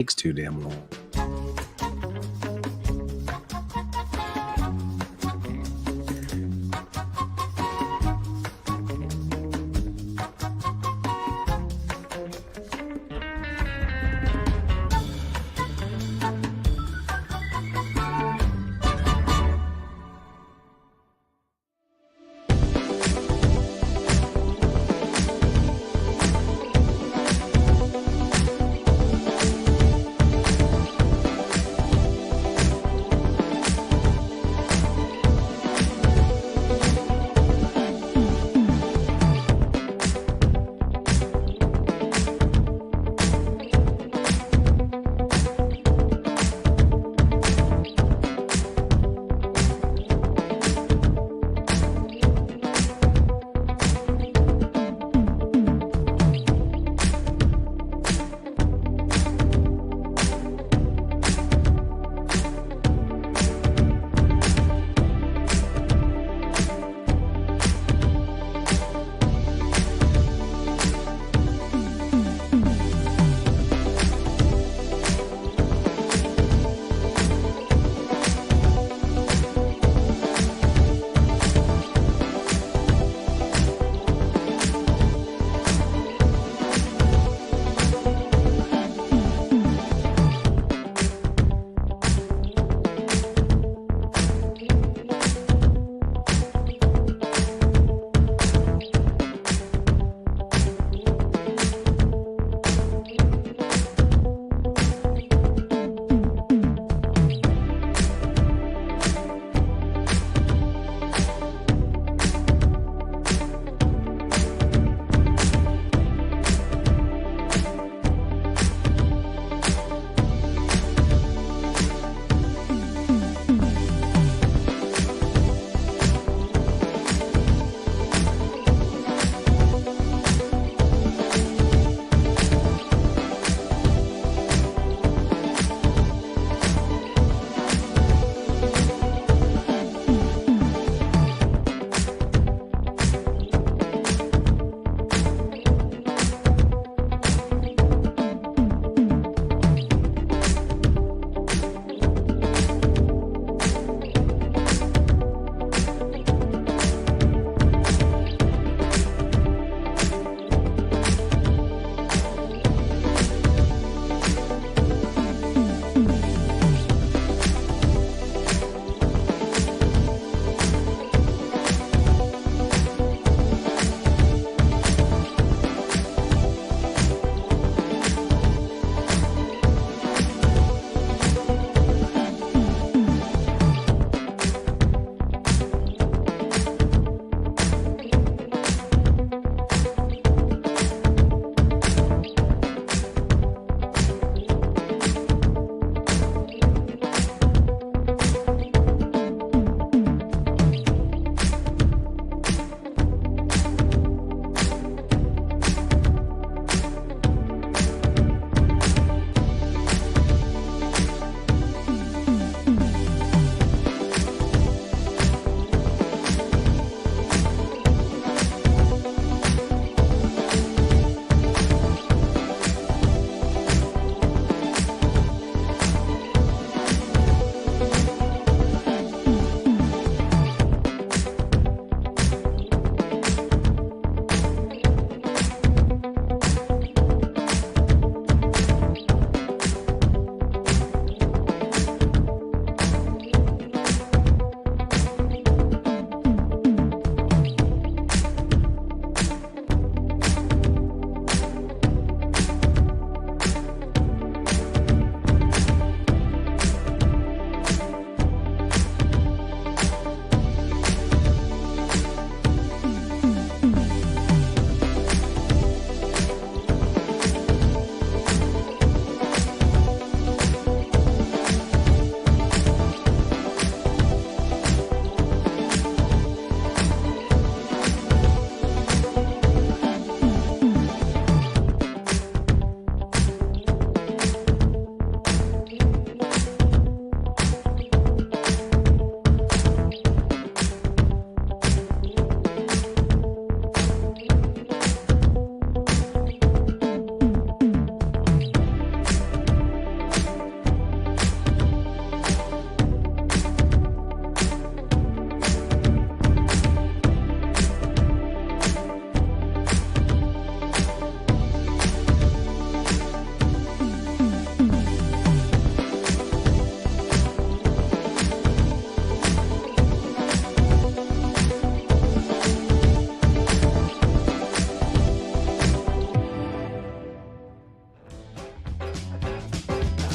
takes too damn long.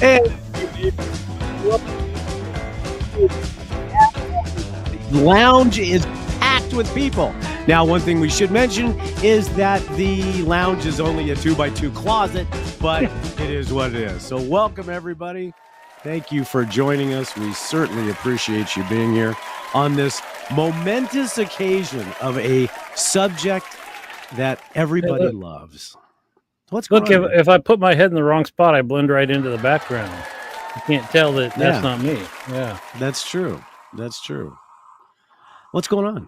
And the lounge is packed with people. Now, one thing we should mention is that the lounge is only a 2x2 closet, but it is what it is. So welcome, everybody. Thank you for joining us. We certainly appreciate you being here on this momentous occasion of a subject that everybody loves. What's going Look, on? if I put my head in the wrong spot, I blend right into the background. You can't tell that that's not me. Yeah. That's true. That's true. What's going on?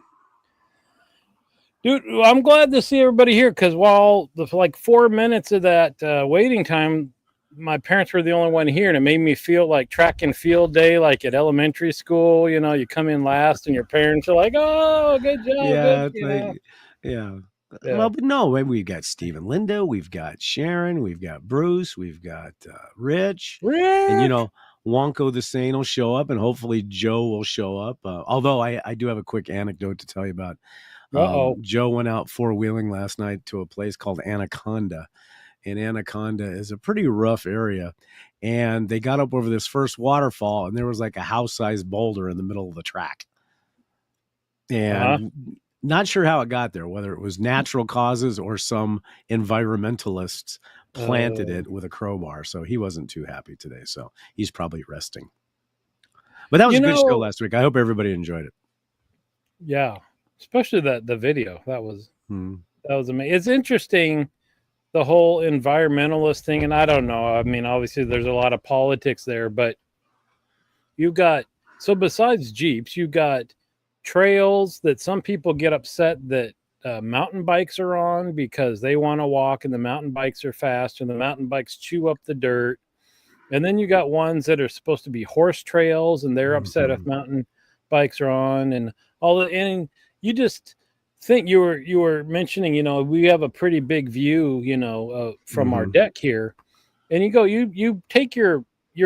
Dude, I'm glad to see everybody here because while the like 4 minutes of that waiting time, my parents were the only one here, and it made me feel like track and field day, like at elementary school. You know, you come in last, and your parents are like, "Oh, good job!" Yeah, good, yeah. Yeah. Well, but no, we've got Steve and Linda, we've got Sharon, we've got Bruce, we've got Rich, and Wonko the Sane will show up, and hopefully Joe will show up. Although I do have a quick anecdote to tell you about. Joe went out four-wheeling last night to a place called Anaconda, and Anaconda is a pretty rough area. And they got up over this first waterfall, and there was like a house-sized boulder in the middle of the track. And not sure how it got there, whether it was natural causes or some environmentalists planted it with a crowbar. So he wasn't too happy today. So he's probably resting. But that was a good show last week. I hope everybody enjoyed it. Yeah, especially the video. That was amazing. It's interesting, the whole environmentalist thing, and I don't know. I mean, obviously there's a lot of politics there, but you got, so besides Jeeps, you got trails that some people get upset that mountain bikes are on because they want to walk and the mountain bikes are fast and the mountain bikes chew up the dirt. And then you got ones that are supposed to be horse trails and they're upset if mountain bikes are on and all that. And you just think you were mentioning, we have a pretty big view, from our deck here, and you take your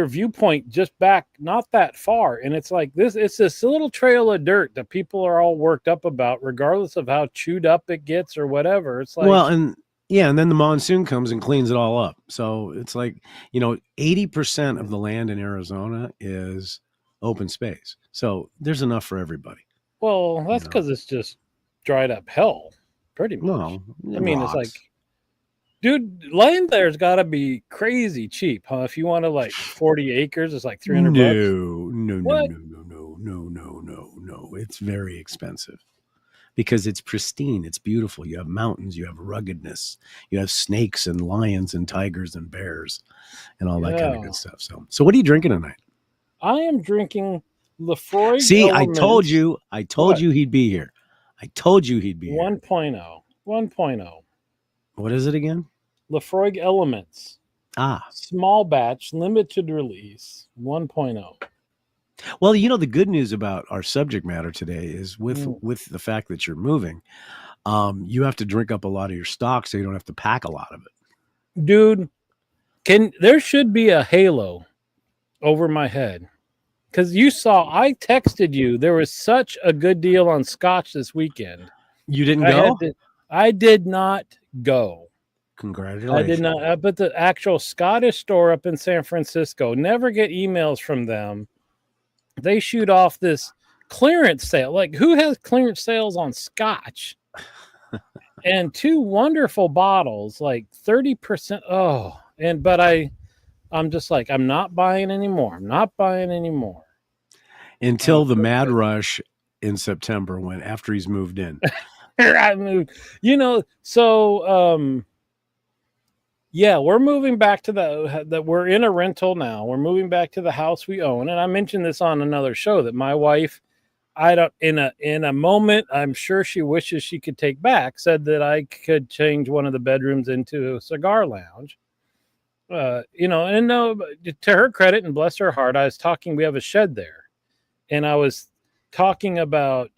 viewpoint just back not that far, and it's like it's this little trail of dirt that people are all worked up about, regardless of how chewed up it gets or whatever. It's like, well, and then the monsoon comes and cleans it all up. So it's like 80% of the land in Arizona is open space, so there's enough for everybody. Well, that's because it's just dried up hell, pretty much. Well, I mean, it's like, dude, land there's got to be crazy cheap, huh? If you want to like 40 acres, it's like $300. No. It's very expensive because it's pristine. It's beautiful. You have mountains, you have ruggedness, you have snakes and lions and tigers and bears and all that kind of good stuff. So what are you drinking tonight? I am drinking Lefroy. See, Elements. I told you he'd be here. I told you he'd be 1.0. 1.0. What is it again? Lefroy Elements. Small batch, limited release, 1.0. Well, the good news about our subject matter today is with the fact that you're moving, you have to drink up a lot of your stock so you don't have to pack a lot of it. Dude, there should be a halo over my head. Because I texted you, there was such a good deal on scotch this weekend. You didn't go? I did not go. Congratulations. I did not. But the actual Scottish store up in San Francisco, never get emails from them. They shoot off this clearance sale. Like, who has clearance sales on scotch? And two wonderful bottles, like 30%. Oh, but I'm just like, I'm not buying anymore. I'm not buying anymor. Until the mad rush in September when after he's moved in. I moved, so we're moving back to that we're in a rental now. We're moving back to the house we own. And I mentioned this on another show that my wife, in a moment, I'm sure she wishes she could take back, said that I could change one of the bedrooms into a cigar lounge. And no, to her credit and bless her heart, we have a shed there, and I was talking about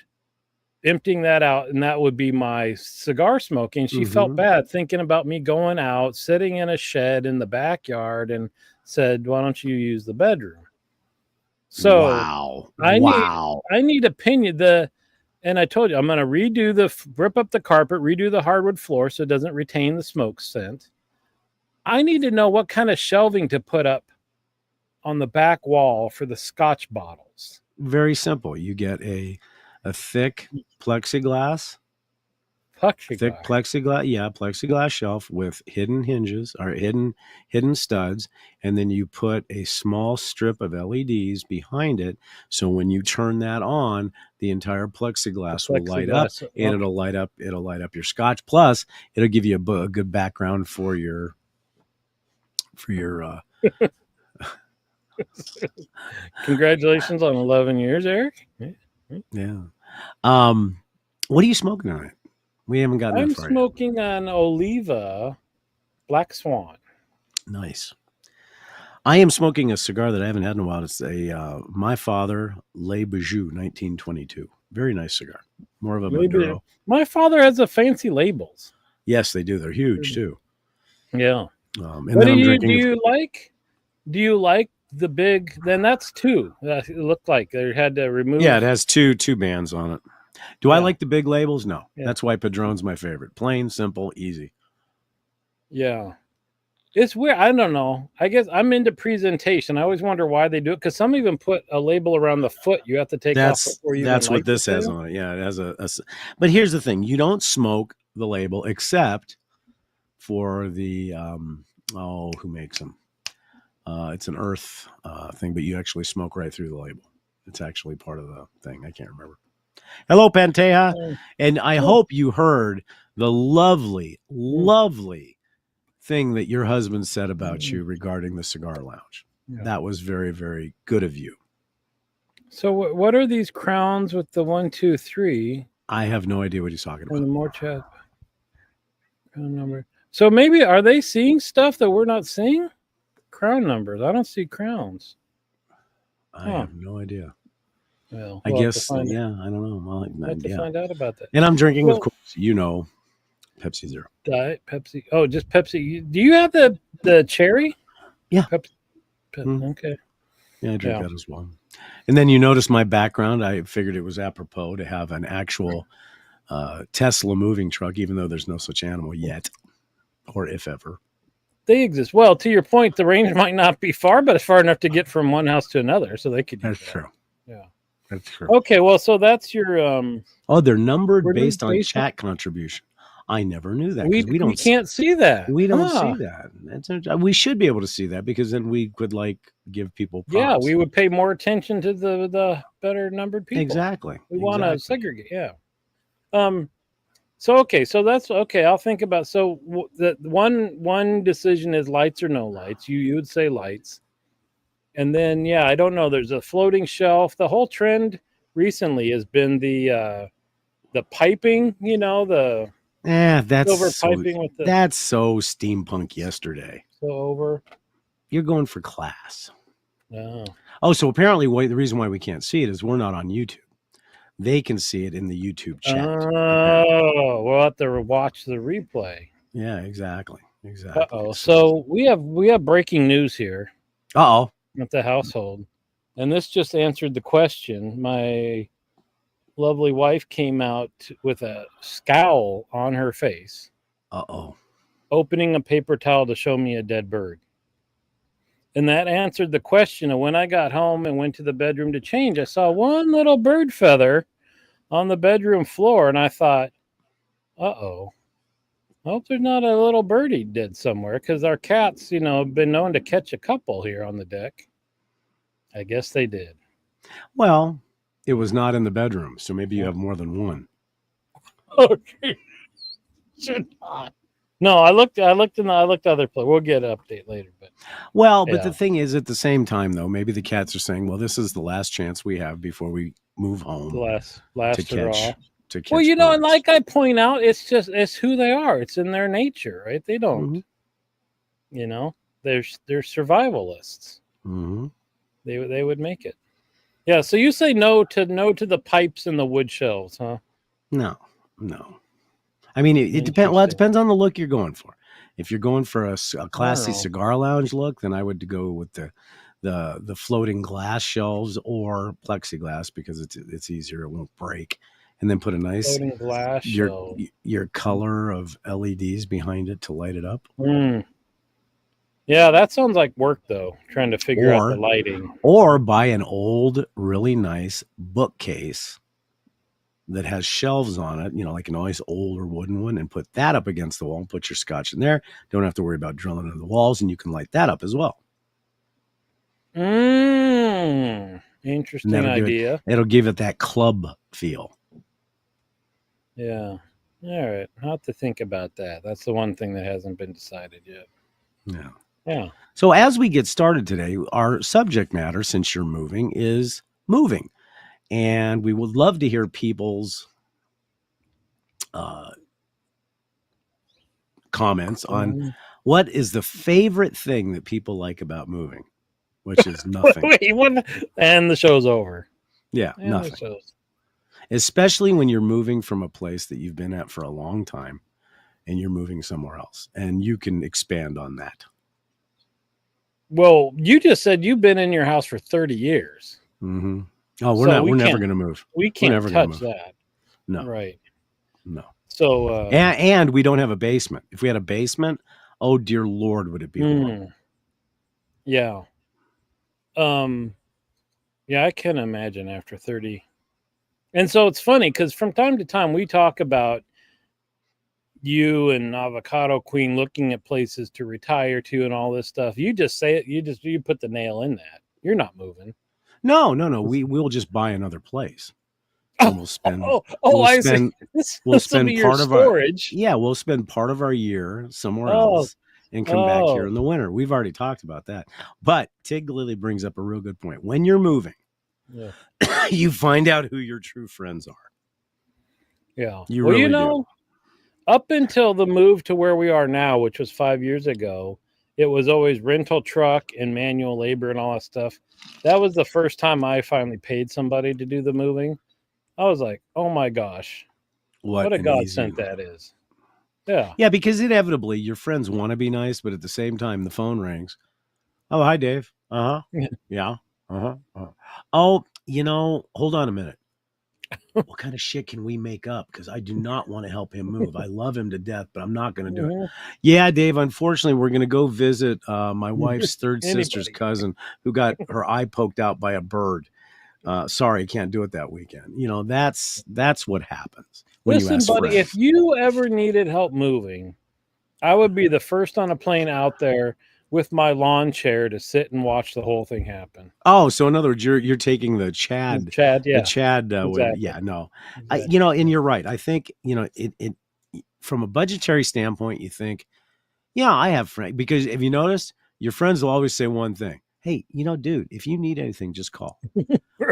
emptying that out, and that would be my cigar smoking. She felt bad thinking about me going out, sitting in a shed in the backyard, and said, "Why don't you use the bedroom?" So I need opinion. And I told you, I'm going to rip up the carpet, redo the hardwood floor so it doesn't retain the smoke scent. I need to know what kind of shelving to put up on the back wall for the Scotch bottles? Very simple. You get a thick plexiglass Plexiglass. plexiglass shelf with hidden hinges or hidden studs, and then you put a small strip of LEDs behind it. So when you turn that on, the entire plexiglass will light up, and Okay. it'll light up your Scotch. Plus, it'll give you a good background for your Congratulations on 11 years, Eric. yeah. What are you smoking on it? We haven't gotten that I'm far yet. smoking an Oliva Black Swan. Nice. I am smoking a cigar that I haven't had in a while. It's a My Father Le Bijou 1922. Very nice cigar. More of a Maduro. My father has the fancy labels. Yes, they do. They're huge too. Yeah. And What then I'm do drinking. you like? Do you like the big? Then that's two. It looked like they had to remove. Yeah, it has two bands on it. Do I like the big labels? No. Yeah. That's why Padron's my favorite. Plain, simple, easy. Yeah. It's weird. I don't know. I guess I'm into presentation. I always wonder why they do it, because some even put a label around the foot you have to take off before you. That's what this has on it. Yeah, it has a. But here's the thing: you don't smoke the label except for the who makes them? It's an Earth thing, but you actually smoke right through the label. It's actually part of the thing. I can't remember. Hello, Pantea, and I hope you heard the lovely thing that your husband said about you regarding the cigar lounge. Yeah. That was very, very good of you. So what are these crowns with the 1, 2, 3? I have no idea what he's talking about. And the more chat crown number. So maybe are they seeing stuff that we're not seeing? Crown numbers. I don't see crowns. I have no idea. Well, I guess I don't know. We'll have to find out about that. And I'm drinking, of course, Pepsi Zero. Diet Pepsi. Oh, just Pepsi. Do you have the cherry? Yeah. Pepsi. Okay. Yeah, I drink that as well. And then you notice my background. I figured it was apropos to have an actual Tesla moving truck, even though there's no such animal yet, or if ever. They exist. Well, to your point, the range might not be far, but it's far enough to get from one house to another, so they could use that. True. Yeah. That's true. Okay, well, so that's your they're numbered based on chat contribution. I never knew that. We can't see that. We don't see that. We should be able to see that, because then we could give people props. Yeah, we would pay more attention to the better numbered people. Exactly. We want to segregate. Yeah. So that's okay. I'll think about. So the one decision is lights or no lights. You would say lights, and then I don't know. There's a floating shelf. The whole trend recently has been the piping. That's piping with that's so steampunk yesterday. So over. You're going for class. No. Oh, so apparently the reason why we can't see it is we're not on YouTube. They can see it in the YouTube chat. Oh, we'll have to watch the replay. Yeah, exactly. So we have breaking news here. At the household, and this just answered the question. My lovely wife came out with a scowl on her face. Opening a paper towel to show me a dead bird. And that answered the question of when I got home and went to the bedroom to change, I saw one little bird feather on the bedroom floor, and I thought, I hope there's not a little birdie dead somewhere, because our cats, have been known to catch a couple here on the deck. I guess they did. Well, it was not in the bedroom, so maybe you have more than one. Okay. Should not. No, I looked other place. We'll get an update later, but the thing is, at the same time though, maybe the cats are saying, well, this is the last chance we have before we move home. The last to catch. Well, and like I point out, it's who they are. It's in their nature, right? They don't, they're survivalists. Mm-hmm. They would make it. Yeah. So you say no to the pipes and the wood shelves, huh? No. I mean, it depends. Well, it depends on the look you're going for. If you're going for a classy cigar lounge look, then I would go with the floating glass shelves or plexiglass, because it's easier. It won't break. And then put a nice floating glass your color of LEDs behind it to light it up. Yeah, that sounds like work though. Trying to figure out the Or lighting. or buy an old, really nice bookcase that has shelves on it, like a nice older wooden one, and put that up against the wall and put your scotch in there. Don't have to worry about drilling into the walls, and you can light that up as well. And Interesting idea. it'll give it that club feel. Yeah. All right. I'll have to think about that. That's the one thing that hasn't been decided yet. Yeah. Yeah. So as we get started today, our subject matter, since you're moving, is moving. And we would love to hear people's comments on what is the favorite thing that people like about moving, which is nothing. Wait, what? And the show's over. Yeah, And nothing. Especially when you're moving from a place that you've been at for a long time and you're moving somewhere else. And you can expand on that. Well, you just said you've been in your house for 30 years. Mm-hmm. Oh, we're never going to move. We can't touch that. No. Right. No. So, and we don't have a basement. If we had a basement, oh dear Lord, would it be horrible? Yeah. Yeah, I can imagine after 30. And so it's funny because from time to time we talk about you and Avocado Queen looking at places to retire to and all this stuff. You just say it. You put the nail in that. You're not moving. No. We'll just buy another place. And we'll spend. I see. We'll spend part of storage. We'll spend part of our year somewhere else and come back here in the winter. We've already talked about that. But Tig Lily brings up a real good point. When you're moving, you find out who your true friends are. Yeah. You really do. Up until the move to where we are now, which was 5 years ago, it was always rental truck and manual labor and all that stuff. That was the first time I finally paid somebody to do the moving. I was like, oh my gosh, what a godsend that is. Yeah. Yeah, because inevitably your friends want to be nice, but at the same time, the phone rings. Oh, hi, Dave. Uh-huh. Yeah. Uh-huh. Oh, hold on a minute. What kind of shit can we make up? Because I do not want to help him move. I love him to death, but I'm not going to do it. Yeah, Dave, unfortunately, we're going to go visit my wife's third sister's cousin who got her eye poked out by a bird. Sorry, can't do it that weekend. That's what happens. Listen, buddy, friends. If you ever needed help moving, I would be the first on a plane out there with my lawn chair to sit and watch the whole thing happen. Oh, so in other words, you're taking the Chad, yeah. The Chad, exactly. Yeah, no, exactly. And you're right. I think it from a budgetary standpoint, you think, yeah, I have friends, because if you notice, your friends will always say one thing: hey, dude, if you need anything, just call.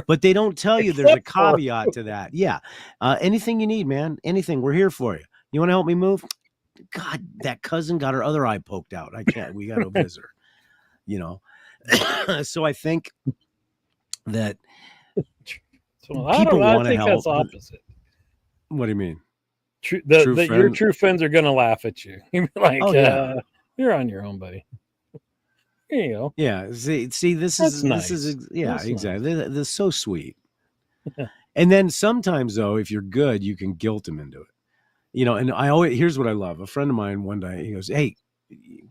But they don't tell you there's a caveat to that. Yeah, anything you need, man, anything, we're here for you. You want to help me move? God, that cousin got her other eye poked out. I can't. We got to visit her. So I think that people want to help. That's opposite. What do you mean? Your true friends are going to laugh at you. You're like, you're on your own, buddy. Here you go. Yeah. See, this is nice. Exactly. Nice. This is so sweet. And then sometimes, though, if you're good, you can guilt them into it. And here's what I love. A friend of mine one day, he goes, hey,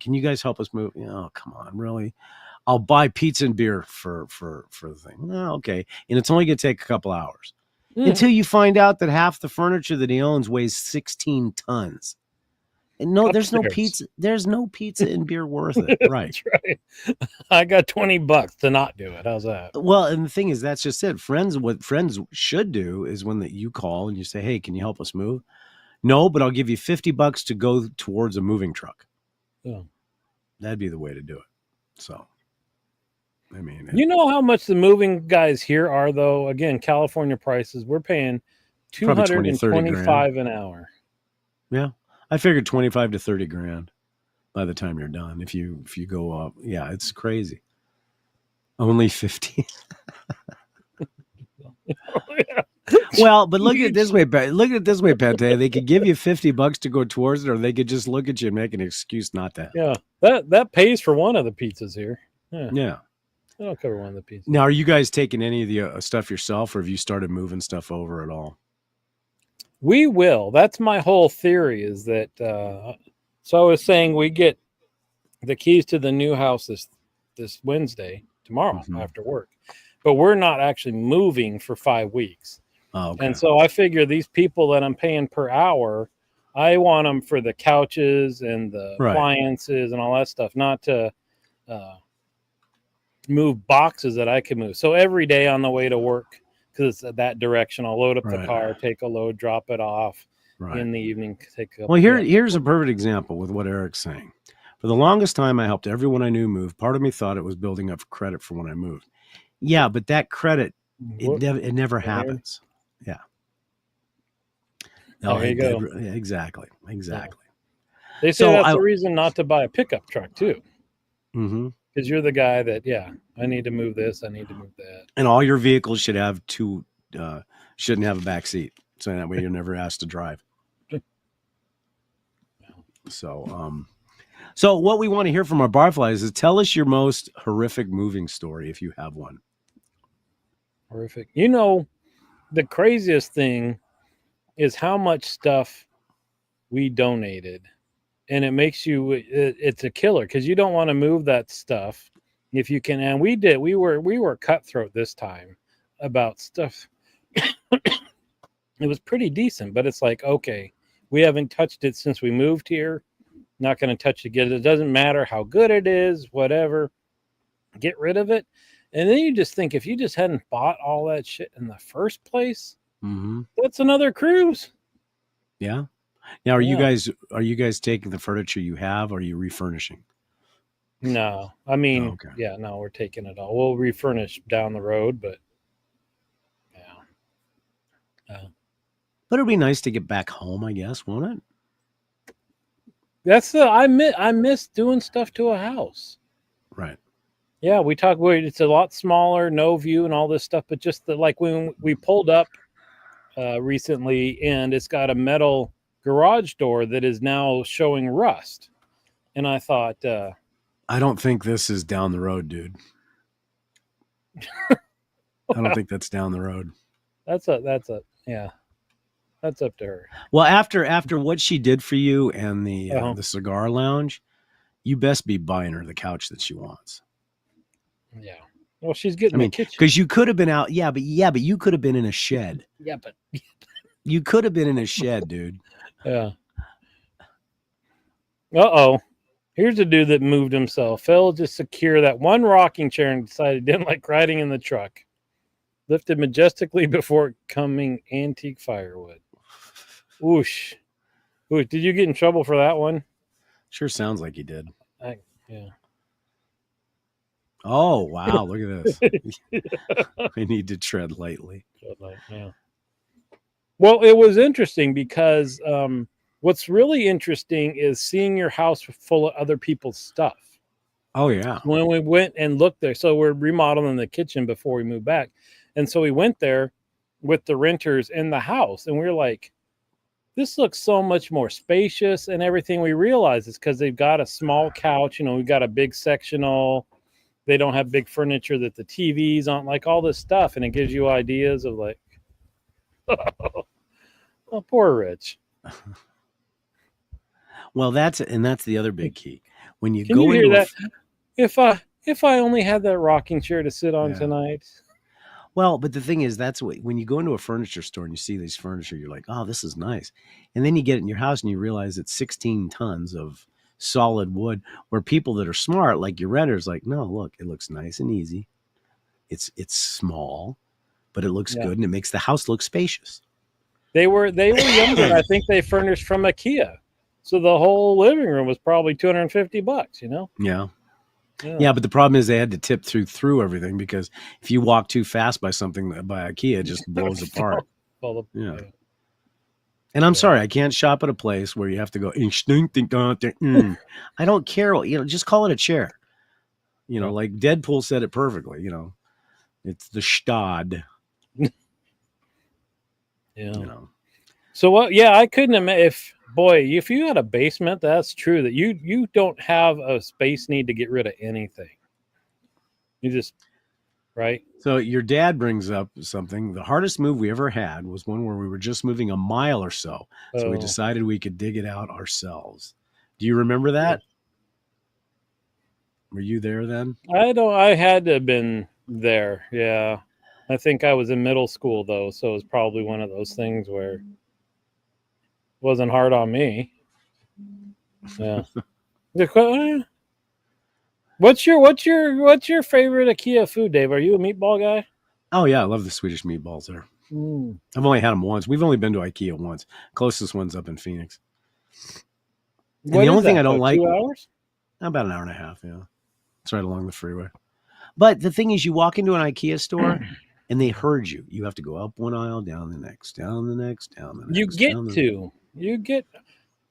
can you guys help us move? Oh, come on, really? I'll buy pizza and beer for the thing. Oh, okay. And it's only going to take a couple hours until you find out that half the furniture that he owns weighs 16 tons. And no, there's no pizza. There's no pizza and beer worth it. Right. That's right. I got $20 to not do it. How's that? Well, and the thing is, that's just it. What friends should do is when you call and you say, hey, can you help us move? No, but I'll give you $50 to go towards a moving truck. Yeah. That'd be the way to do it. So, I mean, you know how much the moving guys here are, though? Again, California prices, we're paying $225 an hour. Yeah. I figured 25 to 30 grand by the time you're done. If you go up, yeah, it's crazy. Only 15. Well, but look at it this way. Pate. They could give you $50 to go towards it, or they could just look at you and make an excuse not to. Yeah, that pays for one of the pizzas here. Yeah. That'll cover one of the pizzas. Now, are you guys taking any of the stuff yourself, or have you started moving stuff over at all? We will. That's my whole theory. Is that so? I was saying we get the keys to the new house this Wednesday, tomorrow Mm-hmm. after work. But we're not actually moving for 5 weeks. Oh, okay. And so I figure these people that I'm paying per hour, I want them for the couches and the appliances and all that stuff, not to move boxes that I can move. So every day on the way to work, because it's that direction, I'll load up the car, take a load, drop it off in the evening. Here's a perfect example with what Eric's saying. For the longest time, I helped everyone I knew move. Part of me thought it was building up credit for when I moved. Yeah, but that credit, it never happens. Yeah. Oh, there you go. Exactly. Yeah. They say that's the reason not to buy a pickup truck too. Mm-hmm. Because you're the guy that, I need to move this, I need to move that. And all your vehicles should have shouldn't have a back seat. So that way you're never asked to drive. So, so what we want to hear from our barflies is tell us your most horrific moving story if you have one. Horrific. You know, the craziest thing is how much stuff we donated. And it makes you, it's a killer because you don't want to move that stuff if you can. And we did, we were cutthroat this time about stuff. It was pretty decent, but it's like, okay, we haven't touched it since we moved here. Not going to touch it again. It doesn't matter how good it is, whatever. Get rid of it. And then you just think if you just hadn't bought all that shit in the first place, that's another cruise. Yeah. Now, are you guys taking the furniture you have, or are you refurnishing? No, I mean, no, we're taking it all. We'll refurnish down the road, but but it'd be nice to get back home, I guess, won't it? That's I miss doing stuff to a house. Right. Yeah, we talk about it's a lot smaller, no view and all this stuff, but just like when we pulled up recently, and it's got a metal garage door that is now showing rust. And I thought, I don't think this is down the road, dude. I don't think that's down the road. That's up to her. Well, after what she did for you and the cigar lounge, you best be buying her the couch that she wants. Yeah. Well, she's getting the kitchen. Because you could have been out. Yeah, but you could have been in a shed. Yeah, but you could have been in a shed, dude. Yeah. Here's a dude that moved himself. Failed to secure that one rocking chair and decided he didn't like riding in the truck. Lifted majestically before coming antique firewood. Whoosh. Whoosh. Did you get in trouble for that one? Sure sounds like you did. Yeah. Oh, wow. Look at this. I need to tread lightly. Yeah. Well, it was interesting because what's really interesting is seeing your house full of other people's stuff. Oh, yeah. When we went and looked there, so we're remodeling the kitchen before we moved back. And so we went there with the renters in the house, and we were like, this looks so much more spacious and everything. We realized is because they've got a small couch, we've got a big sectional. They don't have big furniture that the TV's on, like all this stuff. And it gives you ideas of like, oh, poor Rich. Well, that's the other big key. When you Can go you into hear that? If I only had that rocking chair to sit on tonight. Well, but the thing is, that's when you go into a furniture store and you see these furniture, you're like, oh, this is nice. And then you get it in your house and you realize it's 16 tons of solid wood, where people that are smart, like your renters, like, no, look, it looks nice and easy. It's small, but it looks good and it makes the house look spacious. They were younger. I think they furnished from IKEA. So the whole living room was probably $250, Yeah, but the problem is they had to tip through everything, because if you walk too fast by something by IKEA, it just blows apart. Yeah. And I'm sorry, I can't shop at a place where you have to go. I don't care. Just call it a chair. Like Deadpool said it perfectly. It's the Stad. Yeah. So what? Yeah, I couldn't imagine if you had a basement, that's true that you don't have a space need to get rid of anything. You just right. So your dad brings up something. The hardest move we ever had was one where we were just moving a mile or so. So we decided we could dig it out ourselves. Do you remember that? Were you there then? I had to have been there. Yeah. I think I was in middle school though, so it was probably one of those things where it wasn't hard on me. Yeah. What's your favorite IKEA food, Dave? Are you a meatball guy? Oh yeah, I love the Swedish meatballs there. I've only had them once. We've only been to IKEA once. Closest one's up in Phoenix. And What the is only thing I that don't though? like, 2 hours? about an hour and a half. Yeah, it's right along the freeway. But the thing is, you walk into an IKEA store and they herd you. You have to go up one aisle, down the next, down the next, down the You next, get down the. to. You get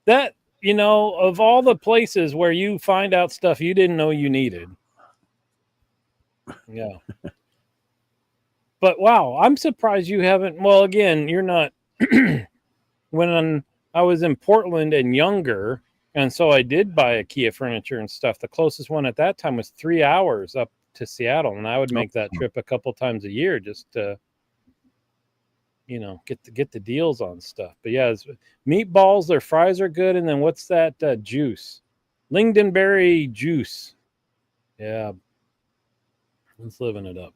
that, of all the places where you find out stuff you didn't know you needed. Yeah. But wow, I'm surprised you haven't. Well, again, you're not. When I was in Portland and younger, and so I did buy IKEA furniture and stuff. The closest one at that time was 3 hours up to Seattle, and I would make that trip a couple times a year just to, get the deals on stuff. But yeah, meatballs, their fries are good, and then what's that juice? Lingonberry juice. Yeah, it's living it up.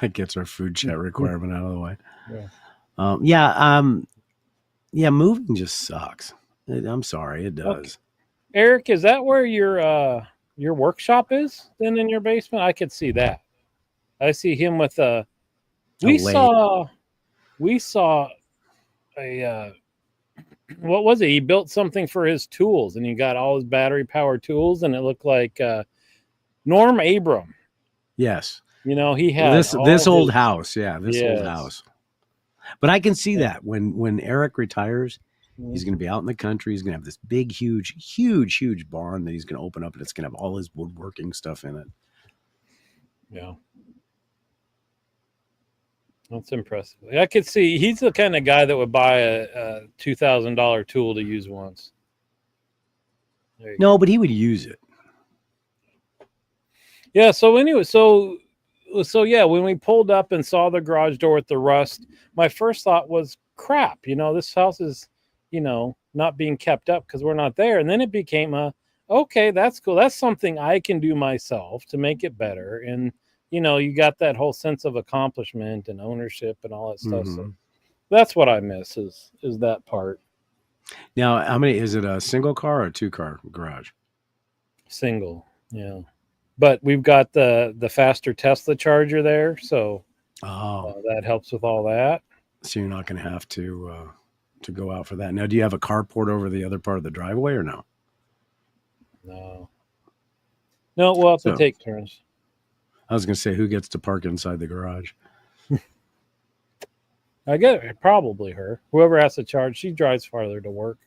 That gets our food chat requirement out of the way. Yeah. Yeah, moving just sucks. I'm sorry, it does. Okay. Eric, is that where your workshop is? Then in your basement, I could see that. I see him with a. We saw a. What was it? He built something for his tools, and he got all his battery powered tools, and it looked like Norm Abram. Yes. He had this old house. Yeah, this old Yes. house. But I can see that when Eric retires, he's going to be out in the country. He's going to have this big, huge barn that he's going to open up, and it's going to have all his woodworking stuff in it. Yeah. That's impressive. I could see he's the kind of guy that would buy a $2,000 tool to use once. No, but he would use it. Yeah. So anyway, so yeah, when we pulled up and saw the garage door with the rust, my first thought was, crap, this house is, not being kept up because we're not there. And then it became okay, that's cool. That's something I can do myself to make it better. And, you got that whole sense of accomplishment and ownership and all that stuff. Mm-hmm. So that's what I miss is that part. Now, how many, is it a single car or a 2-car garage? Single. Yeah. But we've got the faster Tesla charger there, so that helps with all that. So you're not going to have to go out for that. Now, do you have a carport over the other part of the driveway or no? No, we'll have to take turns. I was going to say, who gets to park inside the garage? I get it, probably her. Whoever has to charge, she drives farther to work.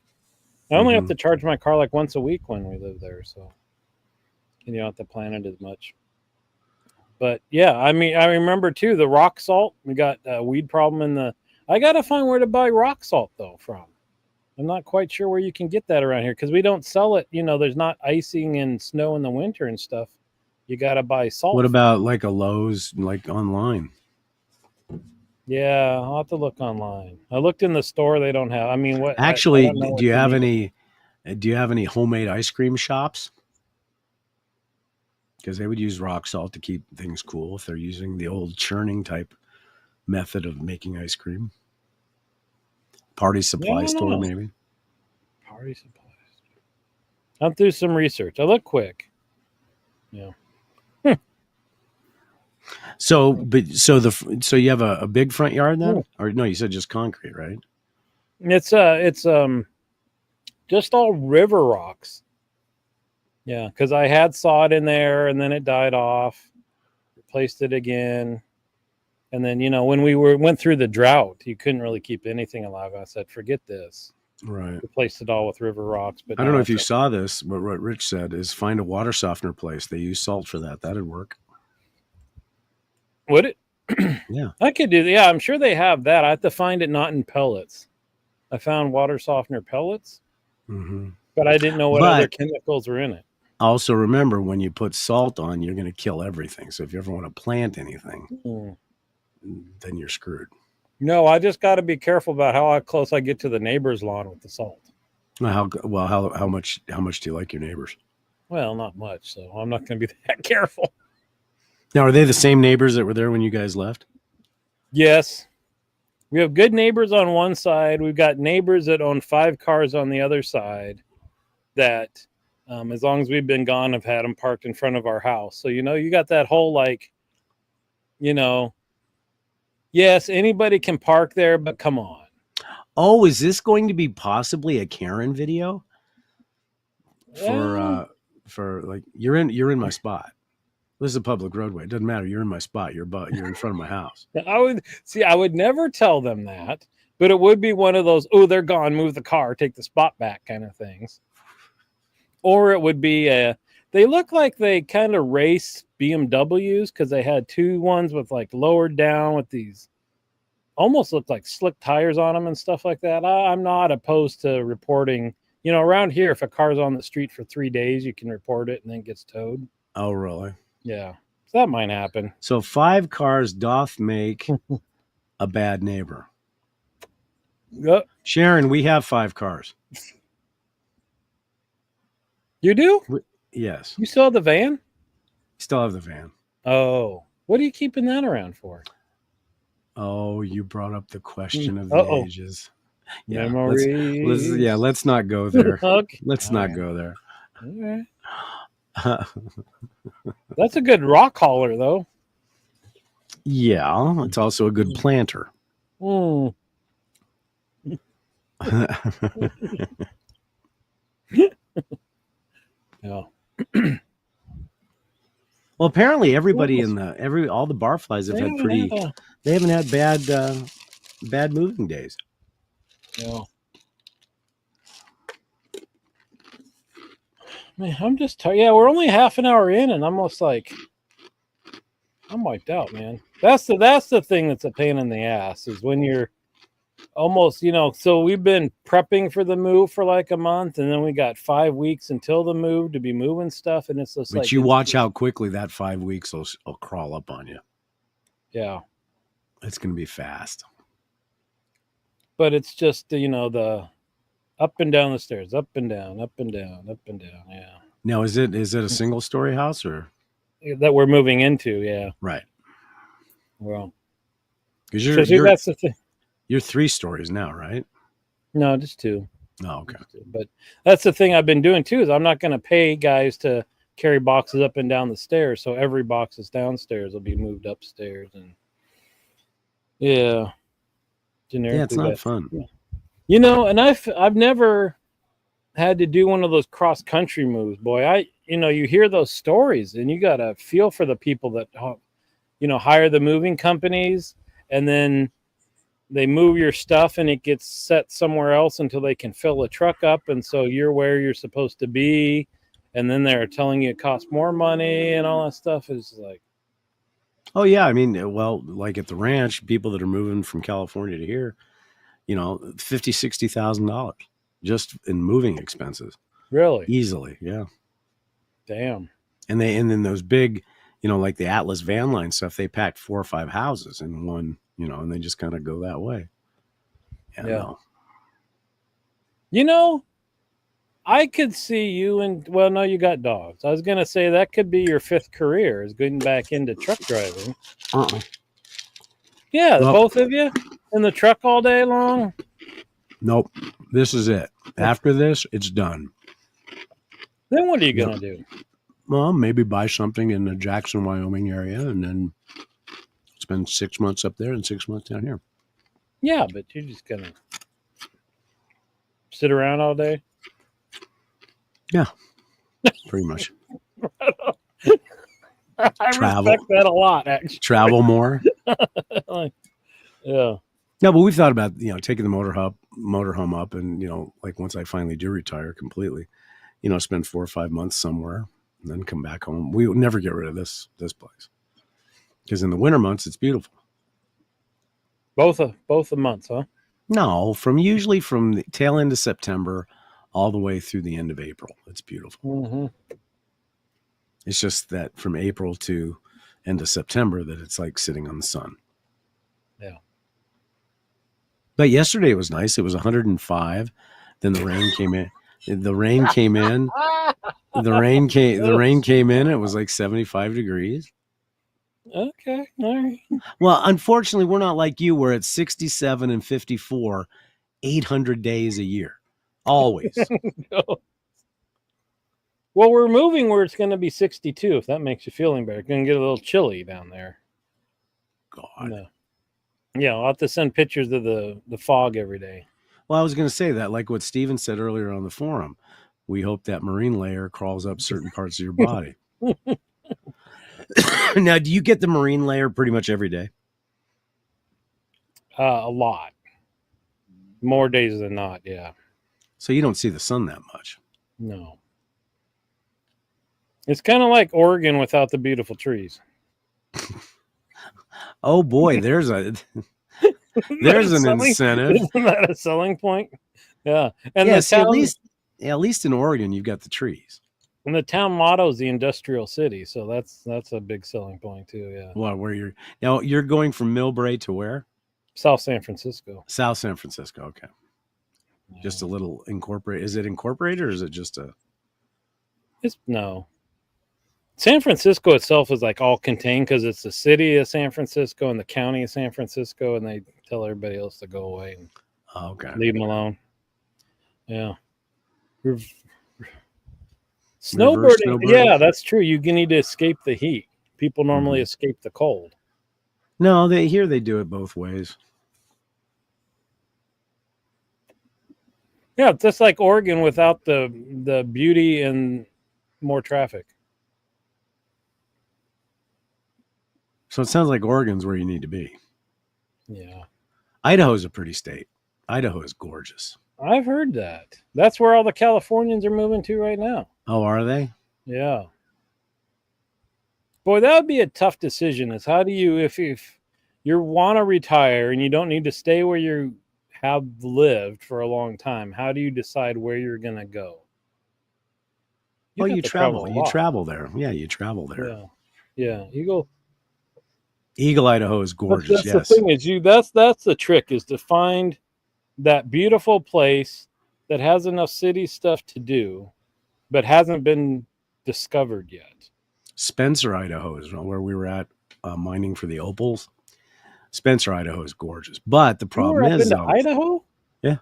I only have to charge my car like once a week when we live there, so. You don't have to plan it as much. But yeah, I mean, I remember too the rock salt. We got a weed problem I got to find where to buy rock salt though from. I'm not quite sure where you can get that around here because we don't sell it. There's not icing and snow in the winter and stuff. You got to buy salt. What about like a Lowe's, like online? Yeah, I'll have to look online. I looked in the store; they don't have. I mean, what? Actually, do you have any homemade ice cream shops? Because they would use rock salt to keep things cool if they're using the old churning type method of making ice cream. Party supply store, maybe. Party supply store. I'll do some research. I look quick. Yeah. So you have a big front yard then, or no? You said just concrete, right? It's just all river rocks. Yeah, because I had sod in there and then it died off. Replaced it again, and then when we went through the drought, you couldn't really keep anything alive. I said, forget this. Right. Replaced it all with river rocks. But I don't know if you saw this, but what Rich said is find a water softener place. They use salt for that. That'd work. Would it? Yeah. I could do that. Yeah, I'm sure they have that. I have to find it not in pellets. I found water softener pellets, but I didn't know what other chemicals were in it. Also, remember, when you put salt on, you're going to kill everything. So if you ever want to plant anything, then you're screwed. No, I just got to be careful about how close I get to the neighbor's lawn with the salt. How much do you like your neighbors? Well, not much, so I'm not going to be that careful. Now, are they the same neighbors that were there when you guys left? Yes. We have good neighbors on one side. We've got neighbors that own 5 cars on the other side that, as long as we've been gone, have had them parked in front of our house. So, you got that whole, like, yes, anybody can park there, but come on. Oh, is this going to be possibly a Karen video? Well, For like, you're in my spot. This is a public roadway. It doesn't matter. You're in my spot. You're in front of my house. I would never tell them that, but it would be one of those, oh, they're gone, move the car, take the spot back kind of things. Or it would be they look like they kind of race BMWs because they had 2 ones with like lowered down with these almost looked like slick tires on them and stuff like that. I'm not opposed to reporting. Around here, if a car's on the street for 3 days, you can report it and then it gets towed. Oh, really? Yeah. So that might happen. So 5 cars doth make a bad neighbor. Yep. Sharon, we have 5 cars. You do? Yes. You still have the van? Still have the van. Oh. What are you keeping that around for? Oh, you brought up the question of the ages. Yeah, Memories. Let's not go there. Okay. Let's not go there. Okay. That's a good rock hauler, though. Yeah, it's also a good planter. Mm. Yeah. Well, apparently everybody all the barflies have had they haven't had bad moving days. Yeah. Man, I'm just tired. Yeah, we're only half an hour in, and I'm almost like I'm wiped out, man. That's the thing that's a pain in the ass is when you're almost, so we've been prepping for the move for like a month, and then we got 5 weeks until the move to be moving stuff, and it's just but you watch how quickly that 5 weeks will crawl up on you. Yeah. It's going to be fast. But it's just, the up and down the stairs, up and down, up and down, up and down. Yeah. Now, is it a single story house or that we're moving into? Yeah. Right. Well, because that's the thing. You're 3 stories now, right? No, just 2. Oh, okay. But that's the thing I've been doing too is I'm not going to pay guys to carry boxes up and down the stairs. So every box that's downstairs will be moved upstairs, and yeah, it's not fun. And I've never had to do one of those cross country moves, boy. You hear those stories, and you got to feel for the people that hire the moving companies, and then they move your stuff and it gets set somewhere else until they can fill a truck up. And so you're where you're supposed to be. And then they're telling you it costs more money and all that stuff. Is like, oh yeah. I mean, well, like at the ranch, people that are moving from California to here, $50,000-$60,000 just in moving expenses. Really? Easily. Yeah. Damn. And then those big, like the Atlas van line stuff, they packed 4 or 5 houses in one, and they just kind of go that way. Yeah. I could see you no, you got dogs. I was going to say that could be your 5th career is getting back into truck driving. Yeah, both of you in the truck all day long? Nope. This is it. After this, it's done. Then what are you going to do? Well, maybe buy something in the Jackson, Wyoming area and then spend 6 months up there and 6 months down here. Yeah, but you're just going to sit around all day? Yeah, pretty much. I respect that a lot, actually. Travel more. Yeah. No, but we've thought about, taking the motorhome up and, like once I finally do retire completely, spend 4 or 5 months somewhere and then come back home. We would never get rid of this place because in the winter months, it's beautiful. Both the months, huh? No, usually from the tail end of September all the way through the end of April. It's beautiful. Mm-hmm. It's just that from April to end of September that it's like sitting on the sun. Yeah. But yesterday it was nice. It was 105. Then the rain came in. The rain came in. The rain came in. It was like 75 degrees. Okay, all right. Well, unfortunately, we're not like you where it's 67 and 54, 800 days a year. Always. Well, we're moving where it's going to be 62, if that makes you feel any better. It's going to get a little chilly down there. God. No. Yeah, I'll have to send pictures of the fog every day. Well, I was going to say that, like what Steven said earlier on the forum. We hope that marine layer crawls up certain parts of your body. Now, do you get the marine layer pretty much every day? A lot. More days than not, yeah. So you don't see the sun that much. No. It's kind of like Oregon without the beautiful trees. Oh boy, there's an incentive. Isn't that a selling point? Yeah. And yeah, at least in Oregon you've got the trees. And the town motto is the industrial city, so that's a big selling point too. Yeah. Well, you're going from Millbrae to where? South San Francisco. South San Francisco. Okay. Yeah. Just a little incorporated. Is it incorporated or is it just a? No. San Francisco itself is like all contained because it's the city of San Francisco and the county of San Francisco, and they tell everybody else to go away and leave them alone. Yeah. Snowboarding, yeah, that's true. You need to escape the heat. People normally escape the cold. No, they do it both ways. Yeah, it's just like Oregon without the beauty and more traffic. So it sounds like Oregon's where you need to be. Yeah. Idaho's a pretty state. Idaho is gorgeous. I've heard that. That's where all the Californians are moving to right now. Oh, are they? Yeah. Boy, that would be a tough decision. Is how do you, if you want to retire and you don't need to stay where you have lived for a long time, how do you decide where you're going to go? Well, you travel. You travel there. Yeah, you travel there. Yeah. Yeah. You go. Eagle, Idaho is gorgeous. That's the thing is that's the trick is to find that beautiful place that has enough city stuff to do, but hasn't been discovered yet. Spencer, Idaho is where we were at mining for the opals. Spencer, Idaho is gorgeous, but the problem is Idaho. Yeah,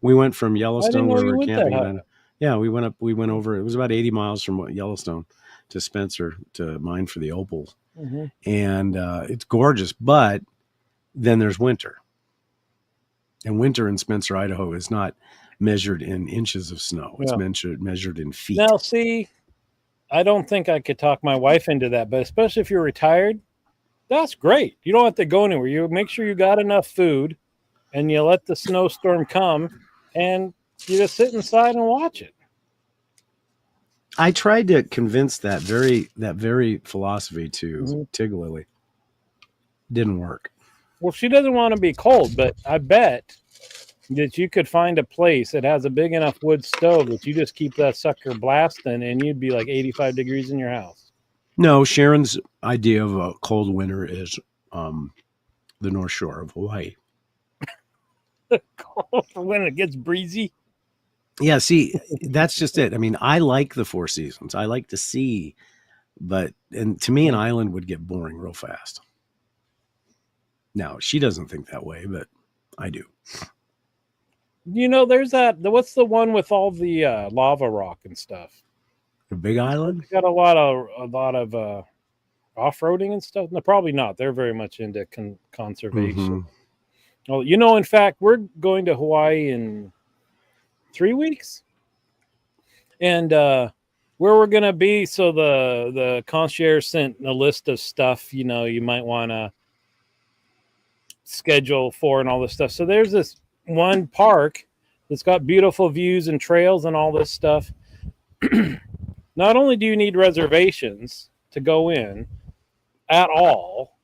we went from Yellowstone where we were camping. Yeah, we went over. It was about 80 miles from Yellowstone to Spencer to mine for the opals. Mm-hmm. And it's gorgeous, but then there's winter. And winter in Spencer, Idaho is not measured in inches of snow. It's measured in feet. Now, see, I don't think I could talk my wife into that, but especially if you're retired, that's great. You don't have to go anywhere. You make sure you got enough food and you let the snowstorm come and you just sit inside and watch it. I tried to convince that very philosophy to Tig Lily. Didn't work. Well, she doesn't want to be cold, but I bet that you could find a place that has a big enough wood stove that you just keep that sucker blasting and you'd be like 85 degrees in your house. No, Sharon's idea of a cold winter is the North Shore of Hawaii. Cold when it gets breezy. Yeah, see, that's just it. I mean, I like the four seasons. I like to see, and to me, an island would get boring real fast. Now, she doesn't think that way, but I do. You know, there's what's the one with all the lava rock and stuff? The Big Island? It's got a lot of off-roading and stuff. No, probably not. They're very much into conservation. Mm-hmm. Well, you know, in fact, we're going to Hawaii in 3 weeks, and where we're gonna be. So the concierge sent a list of stuff you might want to schedule for and all this stuff. So there's this one park that's got beautiful views and trails and all this stuff. Not only do you need reservations to go in at all,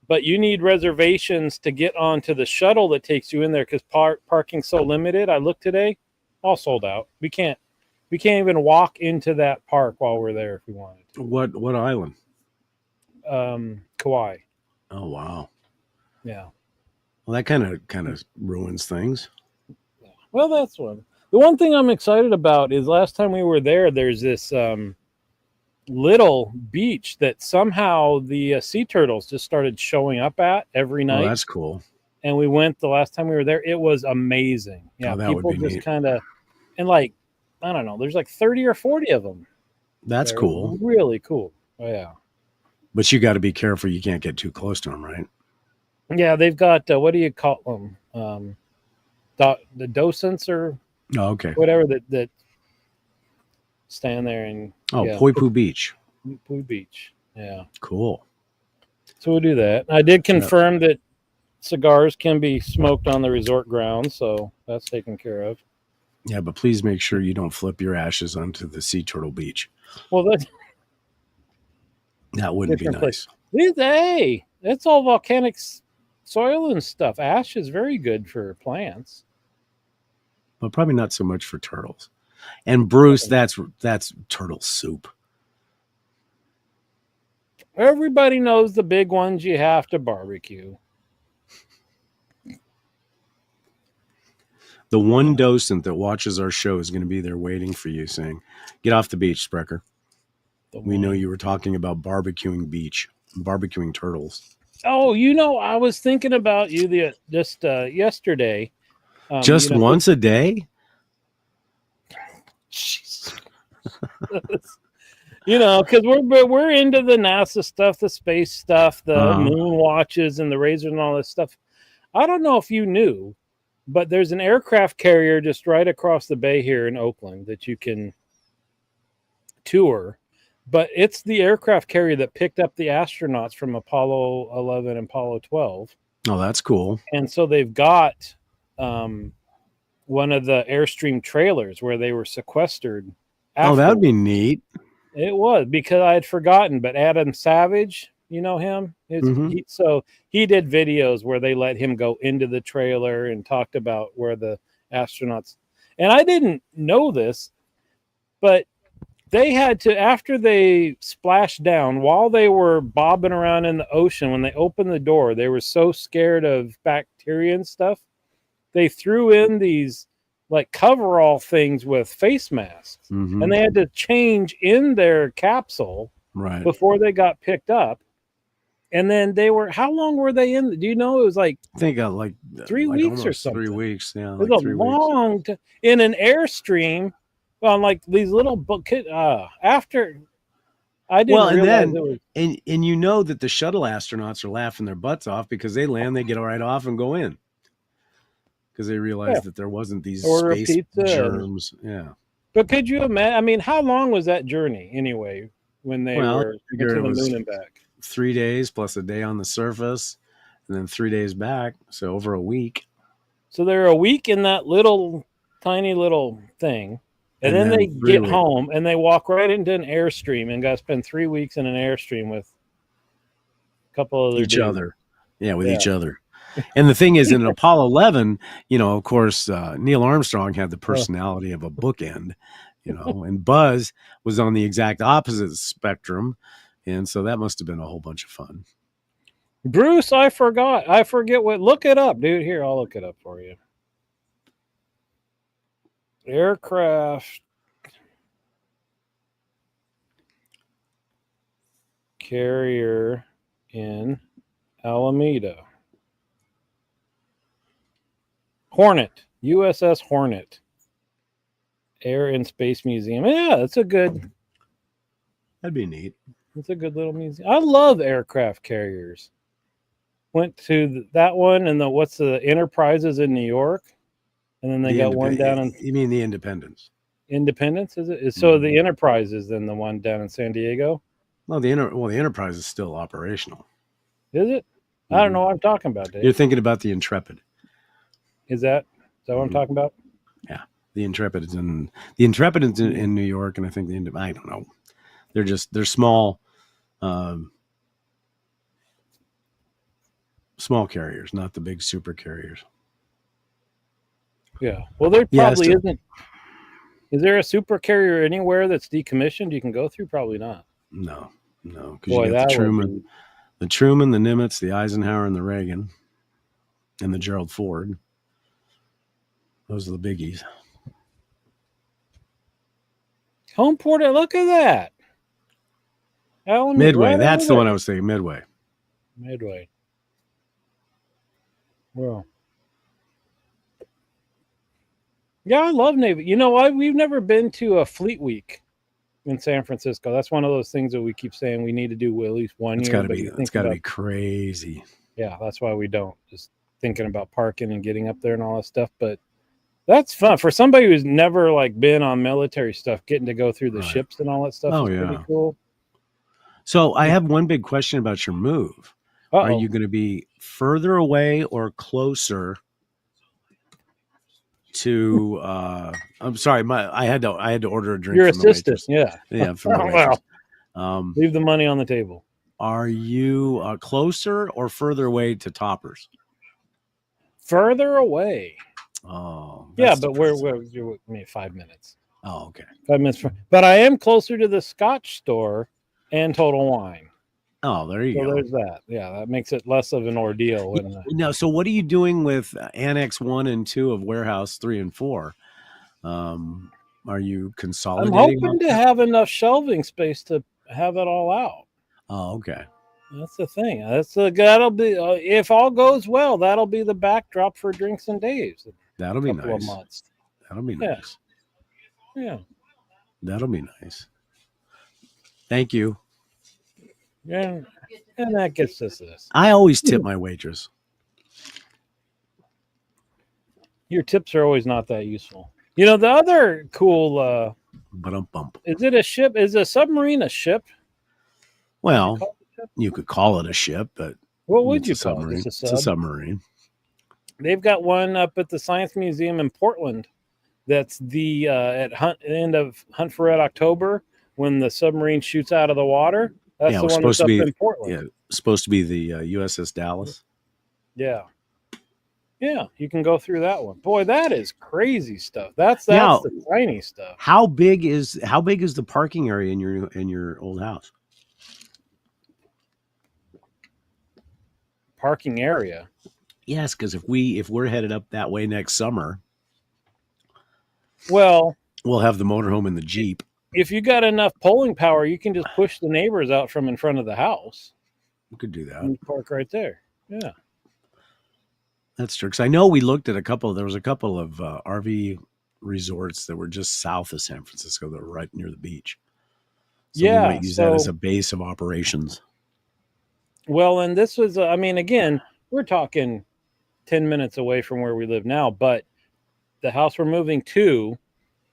but you need reservations to get onto the shuttle that takes you in there because parking's so limited. I looked today, all sold out. We can't even walk into that park while we're there if we wanted to. What island? Kauai. Oh wow. Yeah. Well, that kind of ruins things. Yeah. Well, that's one. The one thing I'm excited about is last time we were there, there's this little beach that somehow the sea turtles just started showing up at every Oh, night. that's cool. And we went the last time we were there. It was amazing. Yeah, Oh, that would people be just neat. kind of, and like, I don't know, there's like 30 or 40 of them. That's They're cool. really cool. Oh, yeah. But you got to be careful. You can't get too close to them, right? Yeah, they've got, what do you call them? The docents or Oh, okay. whatever that stand there and Oh, yeah, Poi Poo Beach. Poo Beach. Yeah. Cool. So we'll do that. I did confirm that cigars can be smoked on the resort grounds, so that's taken care of. Yeah, but please make sure you don't flip your ashes onto the sea turtle beach. Well, That wouldn't be nice. Hey, that's all volcanic soil and stuff. Ash is very good for plants. But probably not so much for turtles. And Bruce, that's turtle soup. Everybody knows the big ones you have to barbecue. The one docent that watches our show is going to be there waiting for you saying, "Get off the beach, Sprecher. We know you were talking about barbecuing turtles." Oh, I was thinking about you just yesterday. Just once a day? Because we're into the NASA stuff, the space stuff, the moon watches and the razors and all this stuff. I don't know if you knew, but there's an aircraft carrier just right across the bay here in Oakland that you can tour. But it's the aircraft carrier that picked up the astronauts from Apollo 11 and Apollo 12. Oh, that's cool. And so they've got one of the Airstream trailers where they were sequestered. Oh, that would be neat. It was, because I had forgotten, but Adam Savage, you know him? So he did videos where they let him go into the trailer and talked about where the astronauts, and I didn't know this, but they had to, after they splashed down, while they were bobbing around in the ocean, when they opened the door, they were so scared of bacteria and stuff, they threw in these like coverall things with face masks, and they had to change in their capsule before they got picked up. And then how long were they in? Do you know? It was like, I think like 3 weeks or something. 3 weeks. Yeah. It was a long time in an Airstream on like these little after I didn't realize it was. And you know that the shuttle astronauts are laughing their butts off because they land, they get right off and go in. Because they realized that there wasn't these space germs. Yeah. But could you imagine? I mean, how long was that journey anyway when they were to the moon and back? 3 days plus a day on the surface and then 3 days back. So over a week. So they're a week in that tiny little thing. And then they get home and they walk right into an Airstream and got to spend 3 weeks in an Airstream with a couple of each other. Yeah, with each other. And the thing is, in Apollo 11, of course, Neil Armstrong had the personality of a bookend, and Buzz was on the exact opposite spectrum. And so that must have been a whole bunch of fun. Bruce, I forget what. Look it up, dude. Here, I'll look it up for you. Aircraft carrier in Alameda. Hornet, USS Hornet, Air and Space Museum. Yeah, that'd be neat. It's a good little museum. I love aircraft carriers. Went to that one and what's the Enterprises in New York, and then they got one down in. You mean the Independence? Independence, is it? So the Enterprise is then the one down in San Diego. No, the Enterprise is still operational. Is it? I don't know what I'm talking about, Dave. You're thinking about the Intrepid. Is that what I'm talking about? Yeah, the Intrepid is in New York, and I think I don't know. They're small, small carriers, not the big super carriers. Yeah. Well, there probably isn't. Is there a super carrier anywhere that's decommissioned you can go through? Probably not. No. Because you got the Truman, the Nimitz, the Eisenhower, and the Reagan, and the Gerald Ford. Those are the biggies. Homeport, look at that. Midway. Right That's the one I was thinking. Midway. Midway. Well. Yeah, I love Navy. You know what? We've never been to a Fleet Week in San Francisco. That's one of those things that we keep saying we need to do at least one year. It's got to be crazy. Yeah, that's why we don't. Just thinking about parking and getting up there and all that stuff. But that's fun for somebody who's never like been on military stuff. Getting to go through the ships and all that stuff is pretty cool. So I have one big question about your move. Are you going to be further away or closer to I'm sorry, I had to order a drink. Your from assistant, the yeah, from the waitress. Leave the money on the table. Are you closer or further away to Toppers? Further away. Oh, yeah, but we're 5 minutes. Oh, okay. 5 minutes but I am closer to the Scotch store and Total Wine. Oh, there you go. There's that. Yeah, that makes it less of an ordeal. So what are you doing with Annex 1 and 2 of Warehouse 3 and 4? Are you consolidating? I'm hoping to have enough shelving space to have it all out. Oh, okay. That's the thing. That'll be if all goes well. That'll be the backdrop for Drinks and Daves. That'll be nice. That'll be nice. Yeah. That'll be nice. Thank you. Yeah, and that gets us this. I always tip my waitress. Your tips are always not that useful. You know, the other cool is it a ship? Is a submarine a ship? Well, you could call it a ship, but what would you call it? It's a submarine. They've got one up at the Science Museum in Portland. That's the end of Hunt for Red October when the submarine shoots out of the water. That's the one that's up in Portland. Yeah, supposed to be the USS Dallas. Yeah. Yeah, you can go through that one. Boy, that is crazy stuff. That's the tiny stuff. How big is the parking area in your old house? Parking area. Yes, because if we're headed up that way next summer, well, we'll have the motorhome and the Jeep. If you got enough pulling power, you can just push the neighbors out from in front of the house. You could do that. And park right there. Yeah. That's true. Because I know we looked at there was a couple of RV resorts that were just south of San Francisco that were right near the beach. So we might use that as a base of operations. Well, and this was, again, we're talking 10 minutes away from where we live now, but the house we're moving to,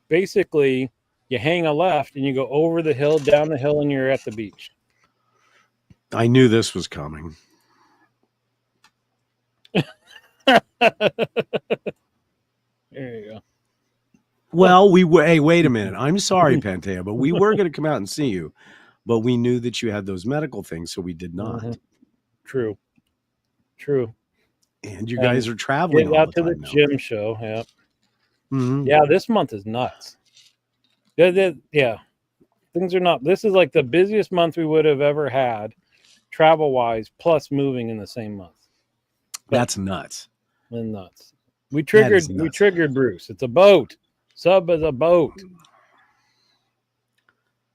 basically, you hang a left and you go over the hill, down the hill, and you're at the beach. I knew this was coming. There you go. Well, hey, wait a minute. I'm sorry, Pantea, but we were going to come out and see you, but we knew that you had those medical things, so we did not. Mm-hmm. True. And you guys are traveling all out the time to the now. gym show. Yeah. Mm-hmm. Yeah, this month is nuts. Yeah. Things are not. This is like the busiest month we would have ever had, travel-wise, plus moving in the same month. That's nuts. And nuts. We triggered Bruce. It's a boat. Sub is a boat.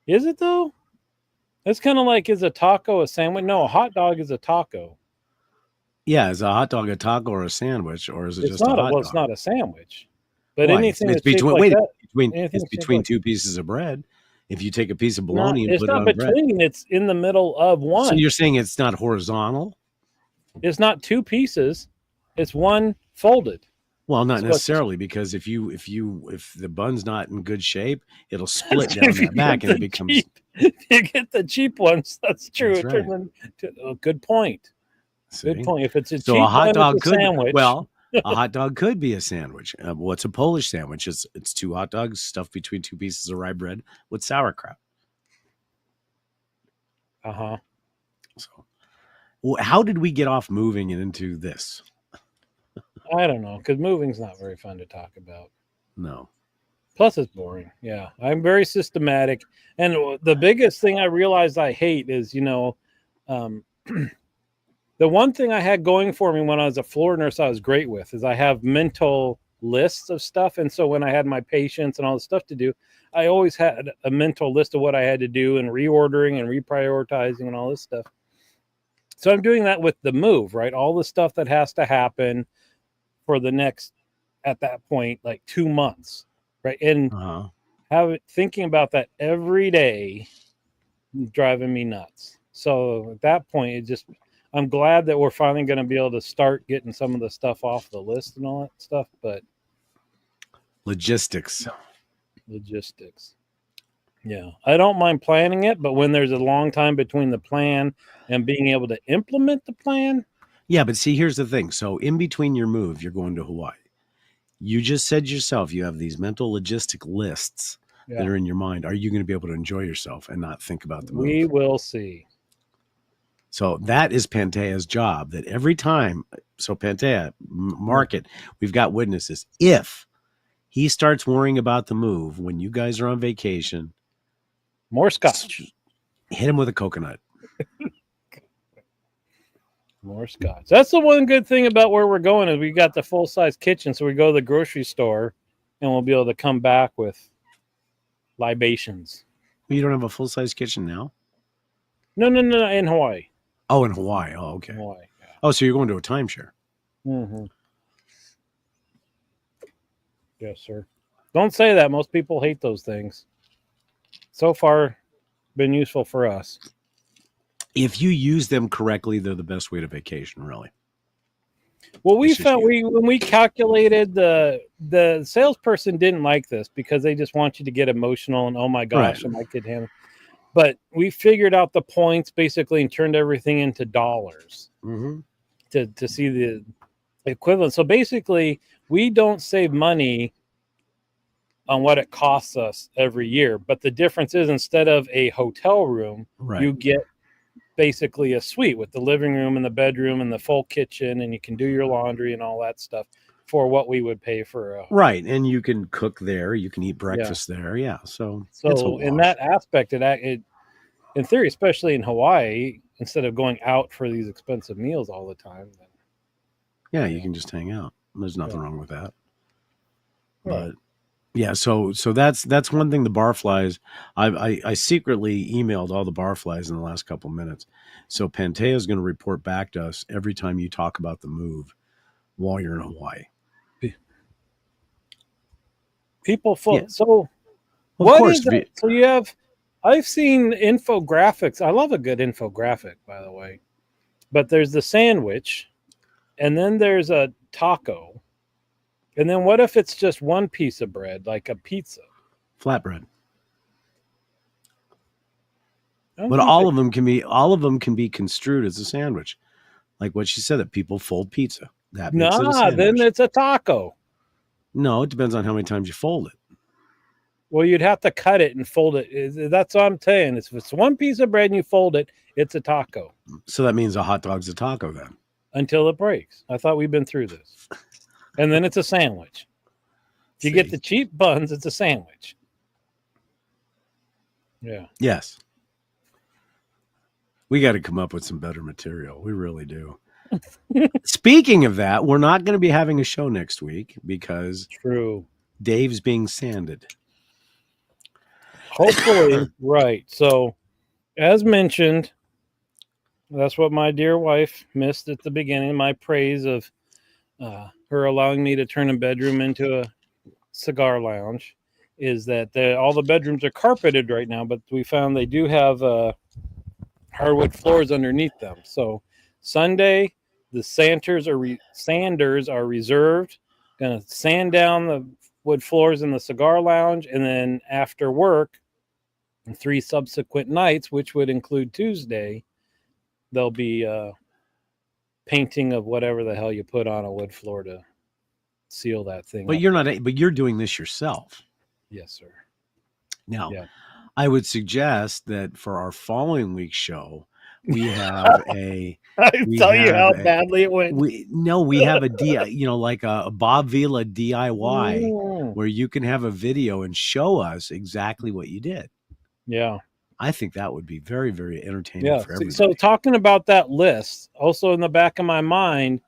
Is it though? It's kind of like, is a taco a sandwich? No, a hot dog is a taco. Yeah, is a hot dog a taco or a sandwich, or is it just a hot dog? Well, it's not a sandwich. But anything it's between two pieces of bread. If you take a piece of bologna and put it on bread. It's not between, it's in the middle of one. So you're saying it's not horizontal? It's not two pieces. It's one folded. Well, not necessarily, because if the bun's not in good shape, it'll split down that back and it becomes. You get the cheap ones. That's true. That's right. Good point. See? Good point. If it's a so cheap a hot dog could sandwich. Well, a hot dog could be a sandwich. What's a Polish sandwich? It's two hot dogs stuffed between two pieces of rye bread with sauerkraut. So, how did we get off moving and into this? I don't know, because moving's not very fun to talk about. No. Plus, it's boring. Yeah, I'm very systematic, and the biggest thing I realized I hate is, the one thing I had going for me when I was a floor nurse I was great with is I have mental lists of stuff. And so when I had my patients and all the stuff to do, I always had a mental list of what I had to do and reordering and reprioritizing and all this stuff. So I'm doing that with the move, right? All the stuff that has to happen for the next, at that point, like 2 months, right? And thinking about that every day driving me nuts. So at that point, I'm glad that we're finally going to be able to start getting some of the stuff off the list and all that stuff, but logistics. Yeah. I don't mind planning it, but when there's a long time between the plan and being able to implement the plan. Yeah, but see, here's the thing. So in between your move, you're going to Hawaii. You just said yourself, you have these mental logistic lists that are in your mind. Are you going to be able to enjoy yourself and not think about the move? We will see. So that is Pantea's job, that every time, so Pantea, mark it, we've got witnesses. If he starts worrying about the move when you guys are on vacation, more scotch. Hit him with a coconut. More scotch. That's the one good thing about where we're going is we got the full-size kitchen, so we go to the grocery store and we'll be able to come back with libations. You don't have a full-size kitchen now? No, in Hawaii. Oh, in Hawaii. Oh, okay. Hawaii, yeah. Oh, so you're going to a timeshare. Mm-hmm. Yes, sir. Don't say that. Most people hate those things. So far, been useful for us. If you use them correctly, they're the best way to vacation, really. Well, we found when we calculated the salesperson didn't like this because they just want you to get emotional and oh my gosh, am I could handle. But we figured out the points basically and turned everything into dollars to see the equivalent. So basically, we don't save money on what it costs us every year. But the difference is instead of a hotel room, you get basically a suite with the living room and the bedroom and the full kitchen, and you can do your laundry and all that stuff for what we would pay for a and you can cook there, you can eat breakfast there. So in that aspect, it in theory, especially in Hawaii, instead of going out for these expensive meals all the time, then you can just hang out. There's nothing wrong with that. But so that's one thing. The barflies, I secretly emailed all the barflies in the last couple of minutes. So Pantea is going to report back to us every time you talk about the move while you're in Hawaii. People so what is that? So you have, I've seen infographics. I love a good infographic, by the way. But there's the sandwich, and then there's a taco. And then what if it's just one piece of bread, like a pizza? Flatbread. But all of them can be construed as a sandwich. Like what she said, that people fold pizza. That makes it a sandwich. Then it's a taco. No, it depends on how many times you fold it. Well, you'd have to cut it and fold it. That's what I'm saying. If it's one piece of bread and you fold it, it's a taco. So that means a hot dog's a taco then. Until it breaks. I thought we'd been through this. And then it's a sandwich. If you get the cheap buns, it's a sandwich. Yeah. Yes. We got to come up with some better material. We really do. Speaking of that, we're not going to be having a show next week because Dave's being sanded. Hopefully, right. So, as mentioned, that's what my dear wife missed at the beginning. My praise of her allowing me to turn a bedroom into a cigar lounge is that all the bedrooms are carpeted right now, but we found they do have hardwood floors underneath them. So Sunday, the sanders are reserved. Going to sand down the wood floors in the cigar lounge, and then after work, 3 subsequent nights, which would include Tuesday, there'll be painting of whatever the hell you put on a wood floor to seal that thing. But you're doing this yourself. Yes, sir. Now, I would suggest that for our following week's show, we have a. Tell you how badly it went. We have like a Bob Vila DIY where you can have a video and show us exactly what you did. Yeah. I think that would be very, very entertaining for everybody. So talking about that list, also in the back of my mind,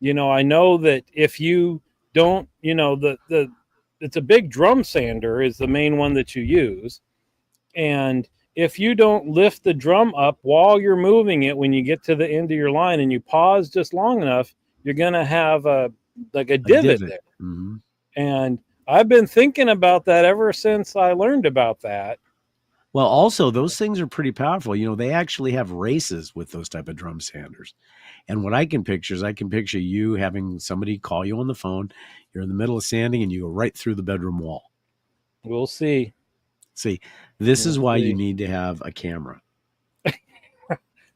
I know that if you don't, it's a big drum sander is the main one that you use. And if you don't lift the drum up while you're moving it, when you get to the end of your line and you pause just long enough, you're going to have a divot there. Mm-hmm. And I've been thinking about that ever since I learned about that. Well, also those things are pretty powerful. They actually have races with those type of drum sanders. And what I can picture is you having somebody call you on the phone. You're in the middle of sanding and you go right through the bedroom wall. We'll see. See, this is why you need to have a camera.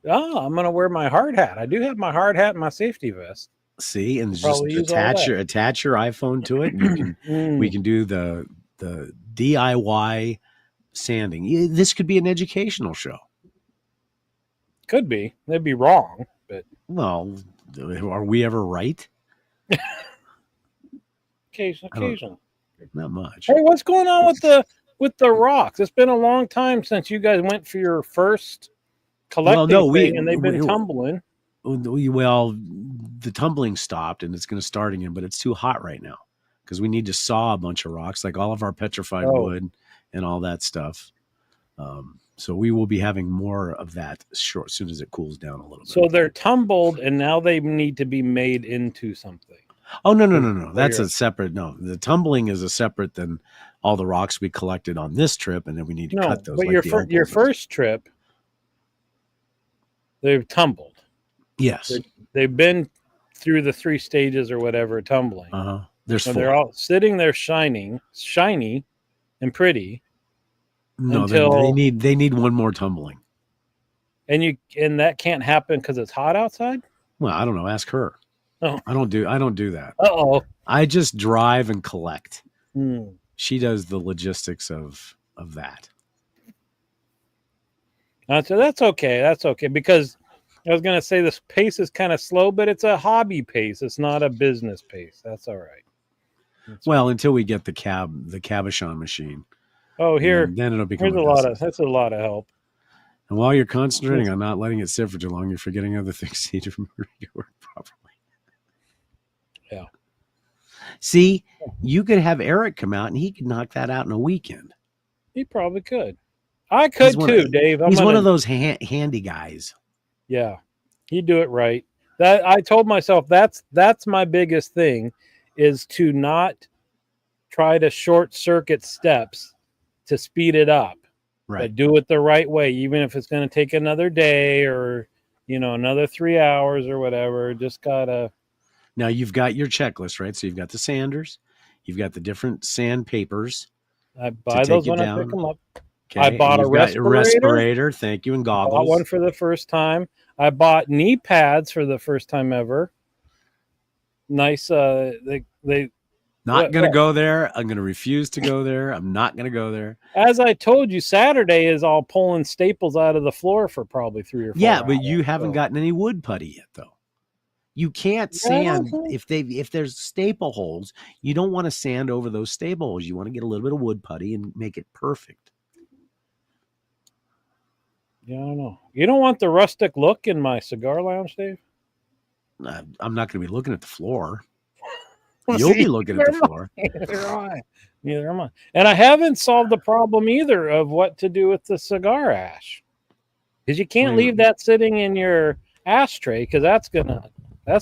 Oh, I'm going to wear my hard hat. I do have my hard hat and my safety vest. See, and just attach your iPhone to it, and you can we can do the DIY sanding. This could be an educational show. Could be. They'd be wrong, but are we ever right? Occasionally. Not much. Hey, what's going on with the rocks? It's been a long time since you guys went for your first collecting thing, and they've been tumbling. Well, the tumbling stopped, and it's going to start again, but it's too hot right now because we need to saw a bunch of rocks, like all of our petrified wood and all that stuff. So we will be having more of that as soon as it cools down a little bit. So they're tumbled, and now they need to be made into something. Oh, no. That's a separate. No, the tumbling is a separate than all the rocks we collected on this trip, and then we need to cut those. But your first trip, they've tumbled. Yes. They've been through the 3 stages or whatever tumbling. They're all sitting there shiny and pretty. No, they need one more tumbling. And that can't happen because it's hot outside? Well, I don't know. Ask her. Oh. I don't do that. Uh-oh. I just drive and collect. Mm. She does the logistics of that. So that's okay. That's okay, because I was going to say this pace is kind of slow, but it's a hobby pace. It's not a business pace. That's all right. Until we get the cabochon machine. Oh, then it'll become that's a lot of help. And while you're concentrating on not letting it sit for too long, you're forgetting other things you need to remember to work properly. Yeah. See, you could have Eric come out and he could knock that out in a weekend. He probably could. I could too, Dave. He's one of those handy guys. Yeah, he'd do it right. That I told myself that's my biggest thing, is to not try to short circuit steps to speed it up. Right. But do it the right way, even if it's going to take another day or another 3 hours or whatever. Just gotta. Now you've got your checklist, right? So you've got the sanders, you've got the different sand papers. I buy those when I pick them up. Okay. I bought a respirator. Thank you, and goggles. I bought one for the first time. I bought knee pads for the first time ever. Nice. They Not going to go there. I'm going to refuse to go there. I'm not going to go there. As I told you, Saturday is all pulling staples out of the floor for probably 3 or 4 Yeah, hours. but you haven't gotten any wood putty yet, though. You can't sand if there's staple holes. You don't want to sand over those staple holes. You want to get a little bit of wood putty and make it perfect. Yeah, I don't know. You don't want the rustic look in my cigar lounge, Dave? I'm not going to be looking at the floor. You'll be looking at the floor. Neither am I. And I haven't solved the problem either of what to do with the cigar ash. Because you can't leave that sitting in your ashtray, because that's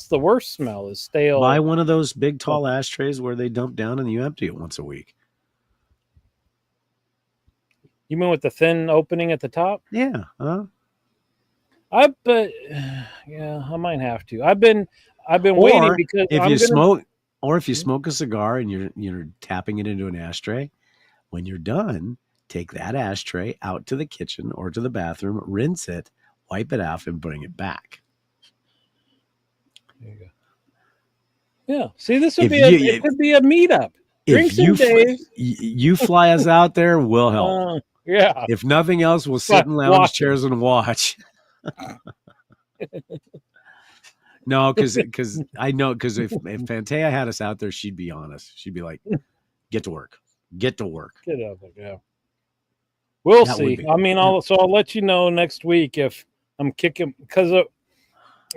the worst smell, is stale. Buy one of those big tall ashtrays where they dump down and you empty it once a week. You mean with the thin opening at the top? Yeah. I might have to. I've been waiting, because if you smoke a cigar and you're tapping it into an ashtray, when you're done, take that ashtray out to the kitchen or to the bathroom, rinse it, wipe it off, and bring it back. There you go. Yeah. See, this would it could be a meetup. Drinks and Dave. You fly us out there, we'll help. Yeah. If nothing else, we'll sit in lounge chairs and watch. No, because I know, because if Pantea had us out there, she'd be honest. She'd be like, "Get to work. Get to work." Get up, yeah. We'll see. I mean, I'll let you know next week if I'm kicking, because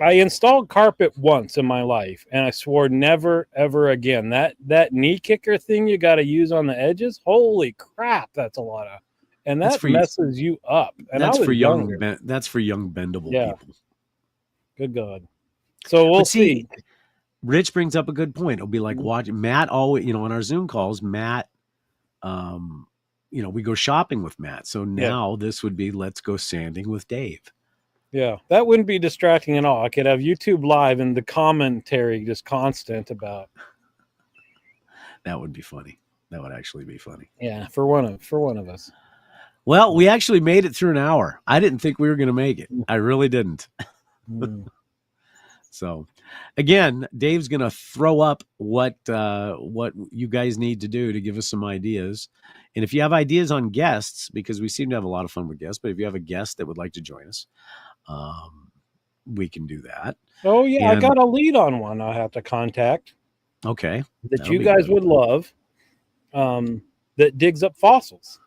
I installed carpet once in my life, and I swore never ever again. That knee kicker thing you got to use on the edges. Holy crap, that's a lot of, and That's that for messes you up. And I was younger. that's for young bendable Yeah, people. good God. So we'll But see, see. Rich brings up a good point. It'll be like watching Matt always, in our Zoom calls, Matt, we go shopping with Matt. So now this would be let's go sanding with Dave. Yeah, that wouldn't be distracting at all. I could have YouTube live and the commentary just constant about. That would be funny. That would actually be funny. Yeah, for one of us. Well, we actually made it through an hour. I didn't think we were going to make it. I really didn't. So, again, Dave's going to throw up what you guys need to do to give us some ideas. And if you have ideas on guests, because we seem to have a lot of fun with guests, but if you have a guest that would like to join us, we can do that. Oh yeah, I got a lead on one I'll have to contact. Okay. That you guys would love. That digs up fossils.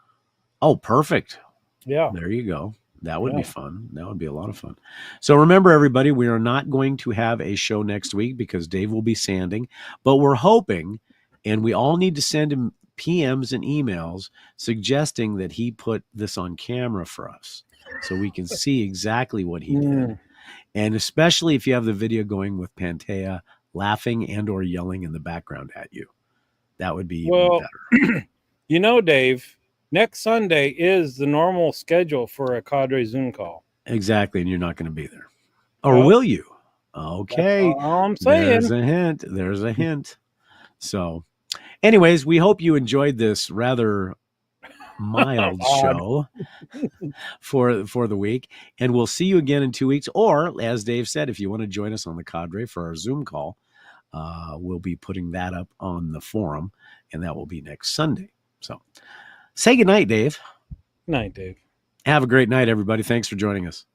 Oh, perfect. Yeah. There you go. That would be fun. That would be a lot of fun. So remember, everybody, we are not going to have a show next week because Dave will be sanding, but we're hoping, and we all need to send him PMs and emails suggesting that he put this on camera for us so we can see exactly what he did. And especially if you have the video going with Pantea laughing and or yelling in the background at you. That would be even better. Dave, next Sunday is the normal schedule for a Cadre Zoom call. Exactly, and you're not going to be there. Or will you? Okay. That's all I'm saying. There's a hint. There's a hint. So, anyways, we hope you enjoyed this rather mild show for the week. And we'll see you again in 2 weeks. Or, as Dave said, if you want to join us on the Cadre for our Zoom call, we'll be putting that up on the forum, and that will be next Sunday. So, say goodnight, Dave. Night, Dave. Have a great night, everybody. Thanks for joining us.